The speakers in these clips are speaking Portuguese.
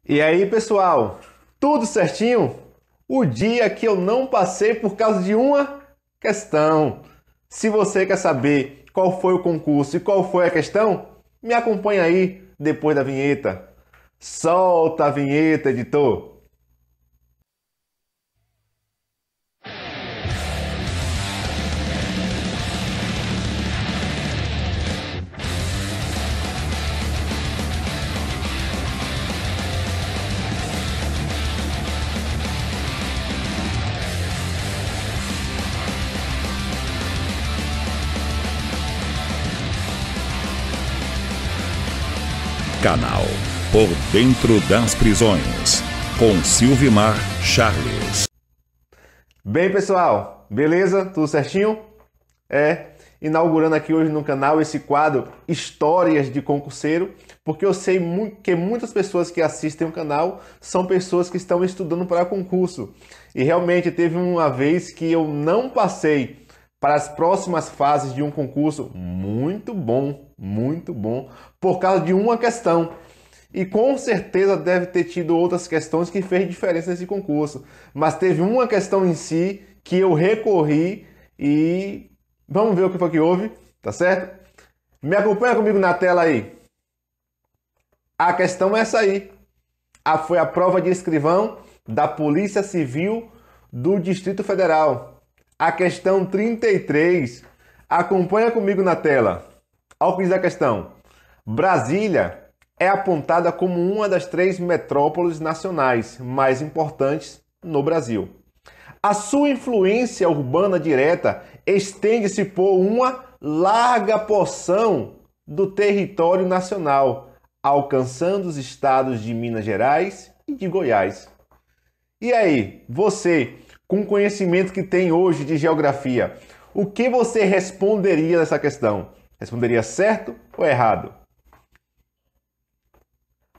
E aí, pessoal, tudo certinho? O dia que eu não passei por causa de uma questão. Se você quer saber qual foi o concurso e qual foi a questão, me acompanha aí depois da vinheta. Solta a vinheta, editor! Canal Por Dentro das Prisões, com Silvimar Charles. Bem, pessoal, beleza? Tudo certinho? Inaugurando aqui hoje no canal esse quadro Histórias de Concurseiro, porque eu sei que muitas pessoas que assistem o canal são pessoas que estão estudando para concurso. E realmente teve uma vez que eu não passei para as próximas fases de um concurso muito bom, por causa de uma questão. E com certeza deve ter tido outras questões que fez diferença nesse concurso. Mas teve uma questão em si que eu recorri e vamos ver o que foi que houve, tá certo? Me acompanha comigo na tela aí. A questão é essa aí. Foi a prova de escrivão da Polícia Civil do Distrito Federal. A questão 33. Acompanha comigo na tela. Olha o que diz a questão. Brasília é apontada como uma das 3 metrópoles nacionais mais importantes no Brasil. A sua influência urbana direta estende-se por uma larga porção do território nacional, alcançando os estados de Minas Gerais e de Goiás. E aí, você, com o conhecimento que tem hoje de geografia, o que você responderia nessa questão? Responderia certo ou errado?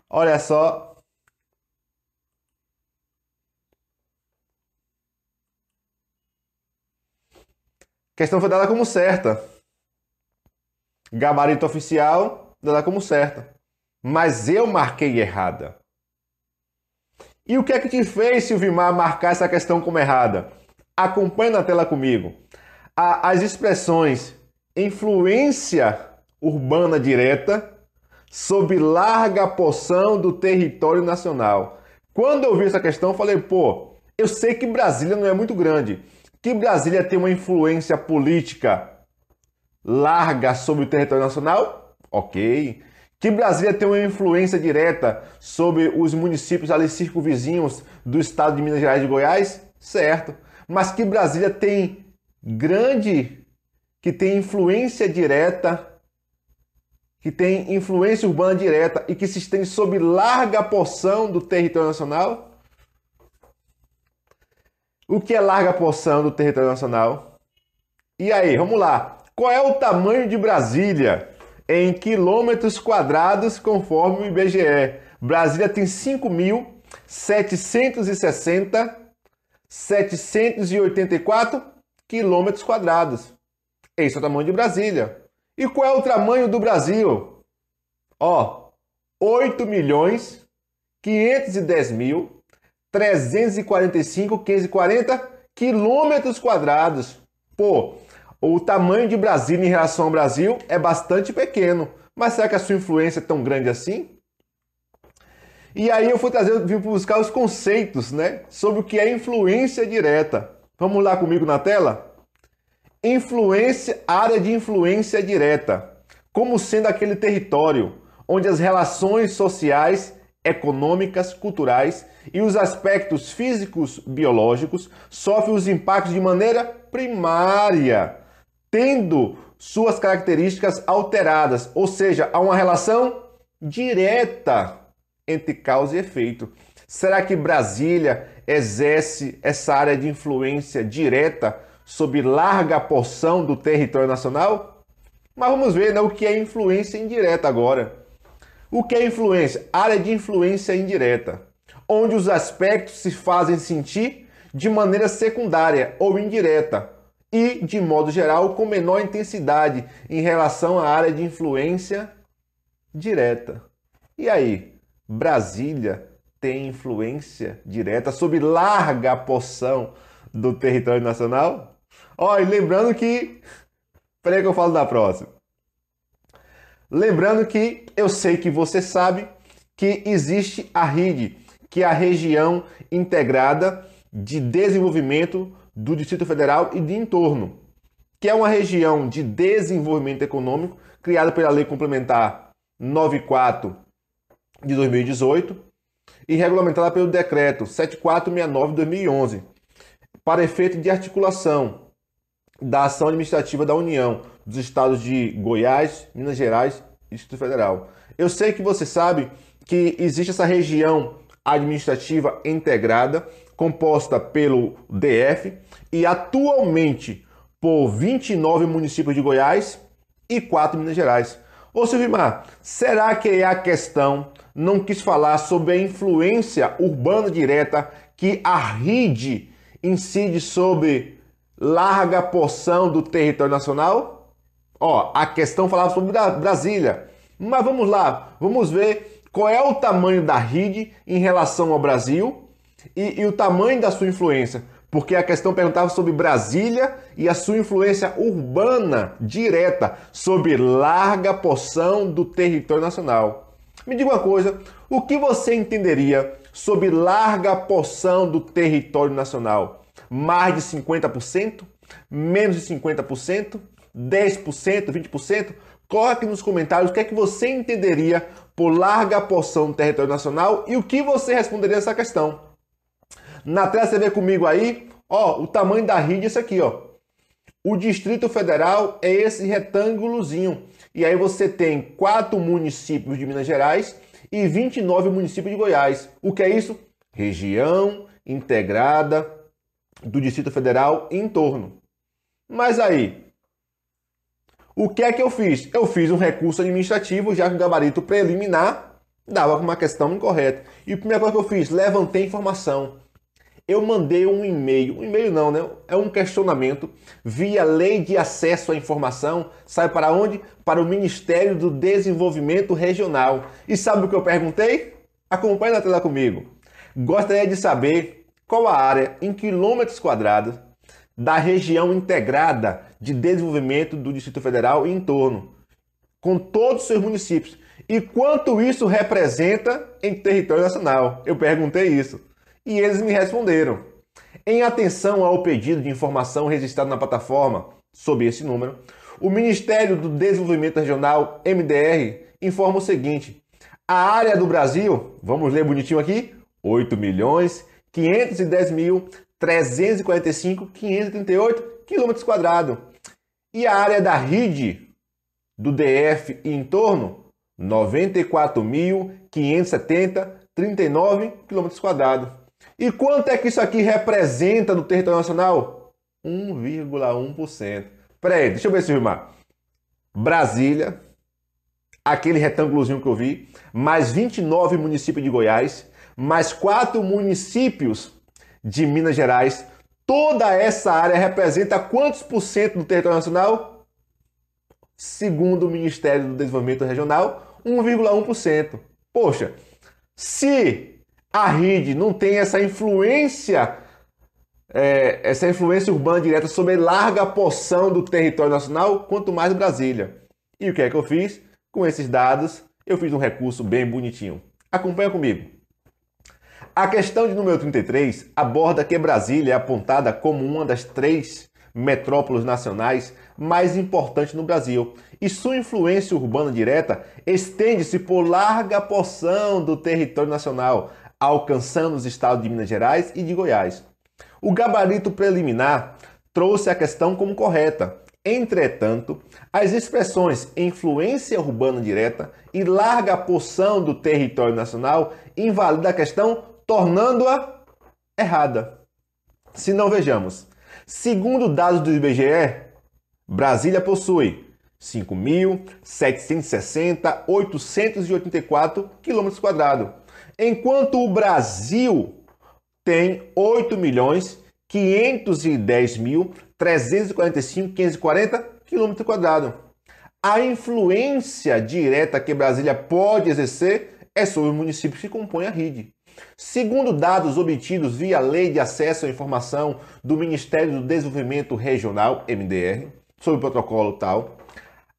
Olha só. A questão foi dada como certa. Gabarito oficial, dada como certa. Mas eu marquei errada. E o que é que te fez, Silvimar, marcar essa questão como errada? Acompanhe na tela comigo. As expressões influência urbana direta sob larga porção do território nacional. Quando eu vi essa questão, eu falei, eu sei que Brasília não é muito grande, que Brasília tem uma influência política larga sobre o território nacional, ok. Que Brasília tem uma influência direta sobre os municípios ali circunvizinhos do estado de Minas Gerais e de Goiás, certo. Mas que Brasília tem que tem influência direta, que tem influência urbana direta e que se estende sobre larga porção do território nacional? O que é larga porção do território nacional? E aí, vamos lá. Qual é o tamanho de Brasília em quilômetros quadrados conforme o IBGE? Brasília tem 5.760.784 quilômetros quadrados. Esse é o tamanho de Brasília. E qual é o tamanho do Brasil? 8.510.345.540 quilômetros quadrados. O tamanho de Brasília em relação ao Brasil é bastante pequeno. Mas será que a sua influência é tão grande assim? E aí eu vim buscar os conceitos, né, sobre o que é influência direta. Vamos lá comigo na tela? Área de influência direta, como sendo aquele território onde as relações sociais, econômicas, culturais e os aspectos físicos, biológicos sofrem os impactos de maneira primária, tendo suas características alteradas, ou seja, há uma relação direta entre causa e efeito. Será que Brasília exerce essa área de influência direta sobre larga porção do território nacional? Mas vamos ver, né, o que é influência indireta agora. O que é influência? Área de influência indireta, onde os aspectos se fazem sentir de maneira secundária ou indireta e, de modo geral, com menor intensidade em relação à área de influência direta. E aí, Brasília tem influência direta sobre larga porção do território nacional? Ó, e lembrando que... Peraí que eu falo da próxima. Lembrando que eu sei que você sabe que existe a RID, que é a Região Integrada de Desenvolvimento do Distrito Federal e de entorno, que é uma região de desenvolvimento econômico criada pela Lei Complementar 94 de 2018 e regulamentada pelo Decreto 7469 de 2011, para efeito de articulação da ação administrativa da União, dos estados de Goiás, Minas Gerais e Distrito Federal. Eu sei que você sabe que existe essa região administrativa integrada, composta pelo DF e atualmente por 29 municípios de Goiás e 4 Minas Gerais. Ô Silvimar, será que a questão não quis falar sobre a influência urbana direta que a RID incide sobre larga porção do território nacional? Ó, a questão falava sobre Brasília. Mas vamos lá, vamos ver qual é o tamanho da RID em relação ao Brasil e o tamanho da sua influência. Porque a questão perguntava sobre Brasília e a sua influência urbana direta sobre larga porção do território nacional. Me diga uma coisa, o que você entenderia sobre larga porção do território nacional? Mais de 50%? Menos de 50%? 10%? 20%? Coloque nos comentários o que é que você entenderia por larga porção do território nacional e o que você responderia a essa questão. Na tela você vê comigo aí, ó, o tamanho da RID é esse aqui, ó. O Distrito Federal é esse retângulozinho. E aí você tem 4 municípios de Minas Gerais e 29 municípios de Goiás. O que é isso? Região integrada do Distrito Federal e entorno. Mas aí, o que é que eu fiz? Eu fiz um recurso administrativo, já que o gabarito preliminar dava uma questão incorreta. E a primeira coisa que eu fiz, levantei informação. Eu mandei um e-mail não, né? É um questionamento via Lei de Acesso à Informação. Sabe para onde? Para o Ministério do Desenvolvimento Regional. E sabe o que eu perguntei? Acompanhe na tela comigo. Gostaria de saber qual a área em quilômetros quadrados da região integrada de desenvolvimento do Distrito Federal e entorno, com todos os seus municípios. E quanto isso representa em território nacional? Eu perguntei isso. E eles me responderam. Em atenção ao pedido de informação registrado na plataforma sob esse número, o Ministério do Desenvolvimento Regional, MDR, informa o seguinte. A área do Brasil, vamos ler bonitinho aqui, 8.510.345.538 km². E a área da RID, do DF e entorno, 94.570.39 km². E quanto é que isso aqui representa no território nacional? 1,1%. Peraí, deixa eu ver se filmar. Brasília, aquele retângulozinho que eu vi, mais 29 municípios de Goiás, mais 4 municípios de Minas Gerais. Toda essa área representa quantos por cento do território nacional? Segundo o Ministério do Desenvolvimento Regional, 1,1%. Poxa, se a RID não tem essa influência urbana direta sobre larga porção do território nacional, quanto mais Brasília. E o que é que eu fiz? Com esses dados, eu fiz um recurso bem bonitinho. Acompanha comigo. A questão de número 33 aborda que Brasília é apontada como uma das 3 metrópoles nacionais mais importantes no Brasil e sua influência urbana direta estende-se por larga porção do território nacional, alcançando os estados de Minas Gerais e de Goiás. O gabarito preliminar trouxe a questão como correta. Entretanto, as expressões influência urbana direta e larga porção do território nacional invalidam a questão, tornando-a errada. Se não, vejamos. Segundo dados do IBGE, Brasília possui 5.760.884 km², enquanto o Brasil tem 8.510.345.540 km². A influência direta que Brasília pode exercer é sobre os municípios que compõem a RID. Segundo dados obtidos via Lei de Acesso à Informação do Ministério do Desenvolvimento Regional, MDR, sobre o protocolo tal,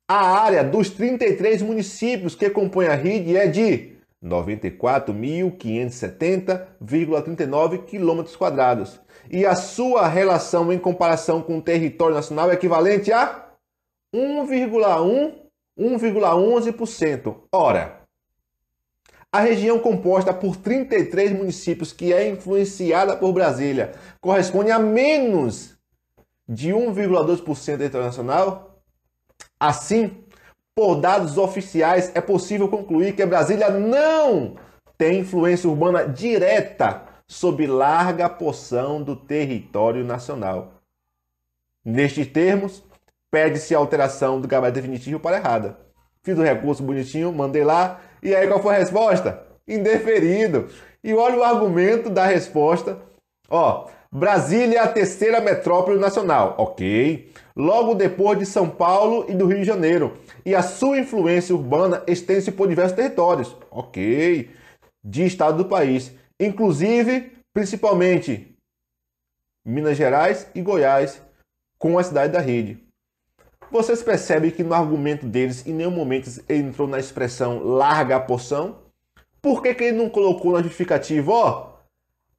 a área dos 33 municípios que compõem a rede é de 94.570,39 km². E a sua relação em comparação com o território nacional é equivalente a 1,11%. Ora, a região composta por 33 municípios, que é influenciada por Brasília, corresponde a menos de 1,2% do território nacional. Assim, por dados oficiais, é possível concluir que Brasília não tem influência urbana direta sobre larga porção do território nacional. Nestes termos, pede-se a alteração do gabarito definitivo para errada. Fiz o recurso bonitinho, mandei lá, e aí qual foi a resposta? Indeferido. E olha o argumento da resposta. Ó, Brasília é a terceira metrópole nacional, ok. Logo depois de São Paulo e do Rio de Janeiro. E a sua influência urbana estende-se por diversos territórios, ok. De estado do país. Inclusive, principalmente, Minas Gerais e Goiás, com a cidade da rede. Vocês percebem que no argumento deles, em nenhum momento ele entrou na expressão larga a porção? Por que ele não colocou na justificativa, ó,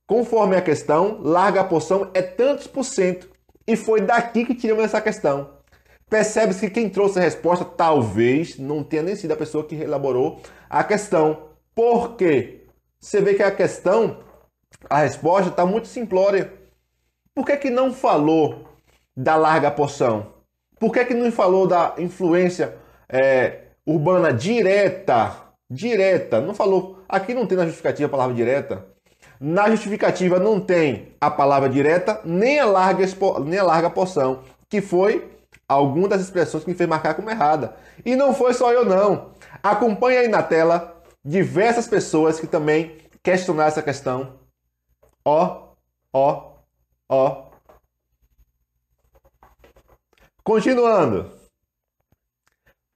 conforme a questão, larga a porção é tantos por cento. E foi daqui que tiramos essa questão. Percebe-se que quem trouxe a resposta talvez não tenha nem sido a pessoa que elaborou a questão. Por quê? Você vê que a questão, a resposta está muito simplória. Por que não falou da larga porção? Por que não falou da influência urbana direta? Direta, não falou. Aqui não tem na justificativa a palavra direta. Na justificativa não tem a palavra direta, nem a larga porção, que foi alguma das expressões que me fez marcar como errada. E não foi só eu, não. Acompanhe aí na tela diversas pessoas que também questionaram essa questão. Ó. Continuando.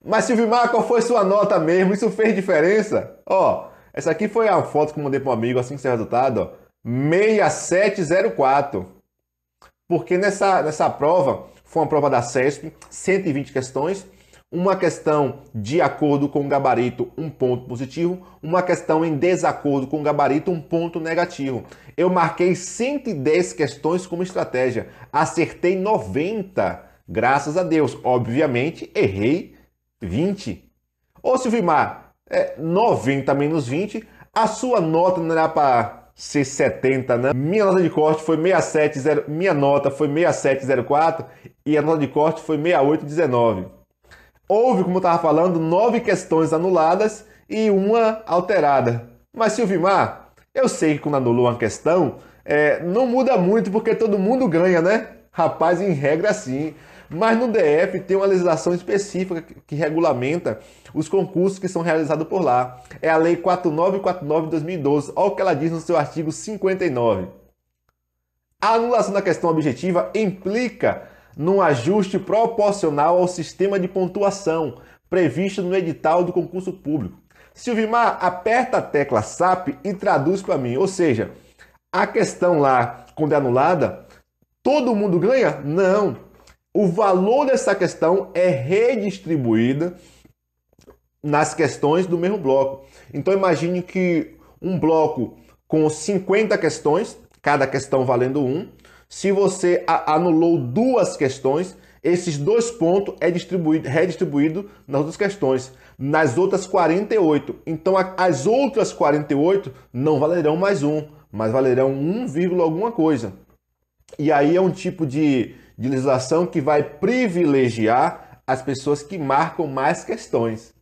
Mas Silvimar, qual foi sua nota mesmo? Isso fez diferença? Ó, essa aqui foi a foto que eu mandei para um amigo assim que saiu o resultado, ó. 6704. Porque nessa prova, foi uma prova da CESP, 120 questões. Uma questão de acordo com o gabarito, um ponto positivo. Uma questão em desacordo com o gabarito, um ponto negativo. Eu marquei 110 questões como estratégia. Acertei 90. Graças a Deus. Obviamente, errei 20. Ô Silvimar, 90 menos 20, a sua nota não era para ser 70, né? Minha nota de corte foi 67, minha nota foi 6704 e a nota de corte foi 6819. Houve, como eu estava falando, 9 questões anuladas e uma alterada. Mas Silvimar, eu sei que quando anulou uma questão, não muda muito porque todo mundo ganha, né? Rapaz, em regra sim. Mas no DF tem uma legislação específica que regulamenta os concursos que são realizados por lá. É a Lei 4949 de 2012. Olha o que ela diz no seu artigo 59. A anulação da questão objetiva implica num ajuste proporcional ao sistema de pontuação previsto no edital do concurso público. Silvimar, aperta a tecla SAP e traduz para mim. Ou seja, a questão lá, quando é anulada, todo mundo ganha? Não. O valor dessa questão é redistribuída nas questões do mesmo bloco. Então imagine que um bloco com 50 questões, cada questão valendo 1, se você anulou 2 questões, esses 2 pontos redistribuído nas outras questões, nas outras 48. Então as outras 48 não valerão mais 1, mas valerão 1, alguma coisa. E aí é um tipo de legislação que vai privilegiar as pessoas que marcam mais questões.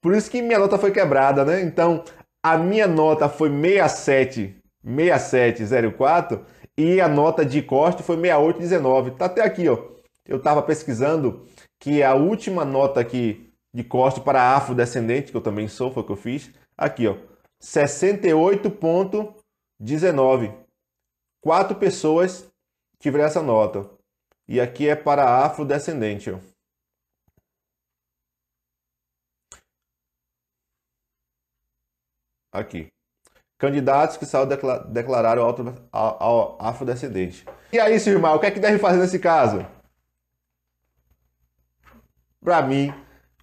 Por isso que minha nota foi quebrada, né? Então, a minha nota foi 6704 e a nota de corte foi 6819. Tá até aqui, ó. Eu estava pesquisando que a última nota aqui de corte para afrodescendente, que eu também sou, foi o que eu fiz. Aqui, ó. 68,19. 4 pessoas tiveram essa nota. E aqui é para afrodescendente, ó. Aqui. candidatos que declararam afrodescendente. E aí, Silvimar, o que é que deve fazer nesse caso? Para mim,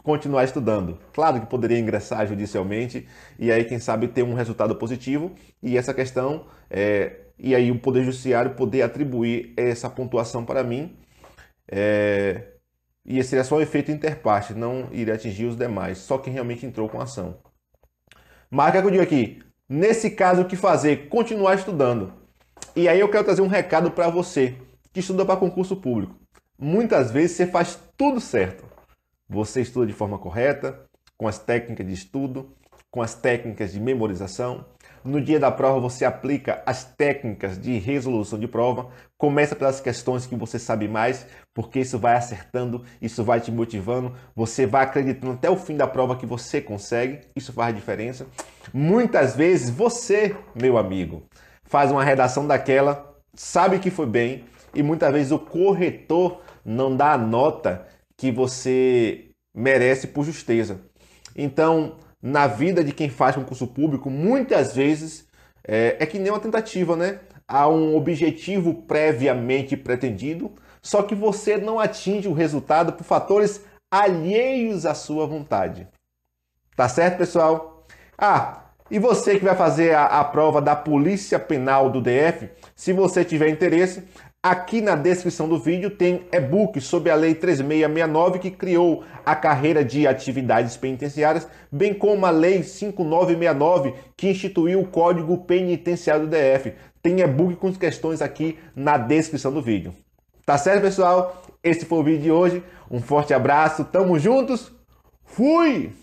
continuar estudando. Claro que poderia ingressar judicialmente e aí, quem sabe, ter um resultado positivo e essa questão, e aí o Poder Judiciário poder atribuir essa pontuação para mim, e esse seria só um efeito interparte, não iria atingir os demais, só quem realmente entrou com a ação. Mas o que é que eu digo aqui? Nesse caso, o que fazer? Continuar estudando. E aí eu quero trazer um recado para você que estuda para concurso público. Muitas vezes você faz tudo certo. Você estuda de forma correta, com as técnicas de estudo, com as técnicas de memorização. No dia da prova você aplica as técnicas de resolução de prova. Começa pelas questões que você sabe mais, porque isso vai acertando, isso vai te motivando. Você vai acreditando até o fim da prova que você consegue. Isso faz a diferença. Muitas vezes você, meu amigo, faz uma redação daquela, sabe que foi bem, e muitas vezes o corretor não dá a nota que você merece por justeza. Então, na vida de quem faz concurso público, muitas vezes é que nem uma tentativa, né? Há um objetivo previamente pretendido, só que você não atinge o resultado por fatores alheios à sua vontade. Tá certo, pessoal? E você que vai fazer a prova da Polícia Penal do DF, se você tiver interesse, aqui na descrição do vídeo tem e-book sobre a Lei 3669 que criou a carreira de atividades penitenciárias, bem como a Lei 5969 que instituiu o Código Penitenciário do DF. Tem e-book com questões aqui na descrição do vídeo. Tá certo, pessoal? Esse foi o vídeo de hoje. Um forte abraço, tamo juntos, fui!